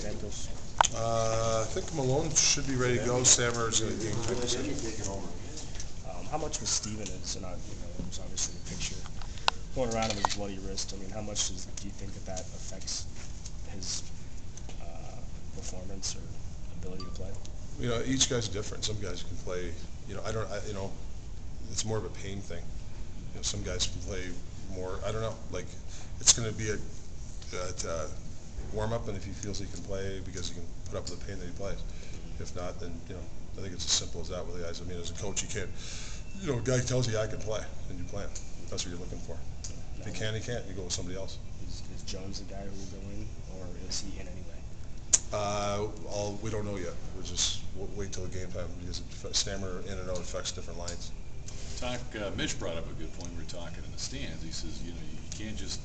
Stamkos? I think Malone should be ready to go. Sammer's a game time decision. How much was Stevens, and it was obviously the picture going around of his bloody wrist. I mean, how much do you think that affects his performance or ability to play? Each guy's different. Some guys can play. It's more of a pain thing. Some guys can play more. I don't know. Like, it's going to be a warm up, and if he feels he can play because he can put up with the pain that he plays. If not, then I think it's as simple as that with the guys. I mean, as a coach, you can't. A guy tells you I can play, and you play him. That's what you're looking for. If he can't, he can't. You go with somebody else. Is Jones the guy who will go in, or is he in anyway? We don't know yet. We'll wait till the game time because Stammer in and out affects different lines. Mitch brought up a good point. We were talking in the stands. He says, you can't just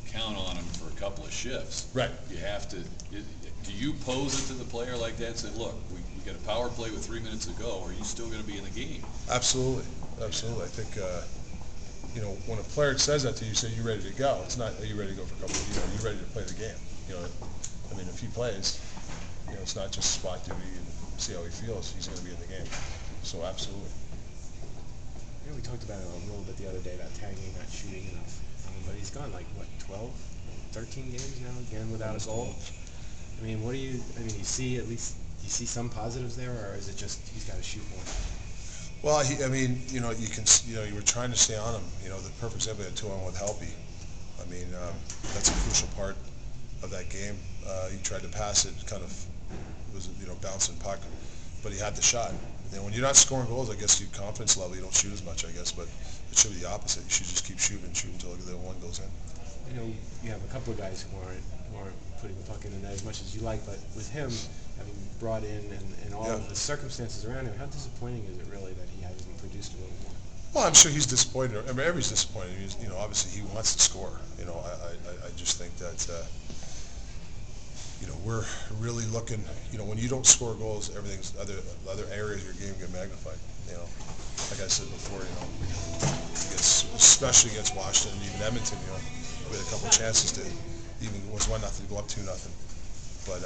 count on him for a couple of shifts. Right. You have to. Do you pose it to the player like that? Say, look, we got a power play with 3 minutes to go. Are you still going to be in the game? Absolutely. Absolutely. I think, when a player says that to you, say, you ready to go? It's not, are you ready to go for a couple of, are you ready to play the game? I mean, if he plays, it's not just spot duty and see how he feels. He's going to be in the game. So, absolutely. We talked about it a little bit the other day about tagging, not shooting enough. But he's gone 12, 13 games now, again, without a goal. I mean, you see at least, do you see some positives there, or is it just he's got to shoot more? Well, you were trying to stay on him. The perfect example, had 2-on-1 with Helpy. I mean, that's a crucial part of that game. He tried to pass it, it was bouncing puck, but he had the shot. When you're not scoring goals, I guess your confidence level, you don't shoot as much, I guess, but it should be the opposite. You should just keep shooting until the one goes in. You have a couple of guys who aren't putting the puck in the net as much as you like, but with him having brought in and all of the circumstances around him, how disappointing is it really that he hasn't produced a little more? Well, I'm sure he's disappointed. I mean, everybody's disappointed. Obviously he wants to score. I just think that, we're really looking, when you don't score goals, everything's other areas of your game get magnified. Like I said before, especially against Washington and even Edmonton, we had a couple of chances to even it was 1-0 to go up 2-0. But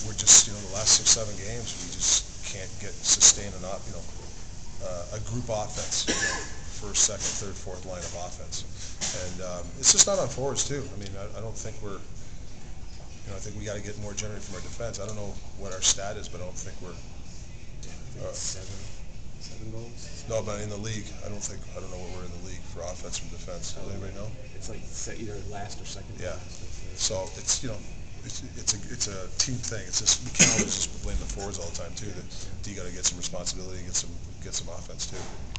we're just, the last 6-7 games, we just can't sustain a group offense, first, second, third, fourth line of offense. And it's just not on forwards too. I mean, I don't think we're, I think we got to get more generated from our defense. I don't know what our stat is, but I don't think we're. Seven goals? No, but in the league, I don't know where we're in the league for offense from defense. Does anybody know? It's like either last or second. Yeah. So it's it's a team thing. It's just we can't always just blame the forwards all the time too. That you got to get some responsibility and get some offense too.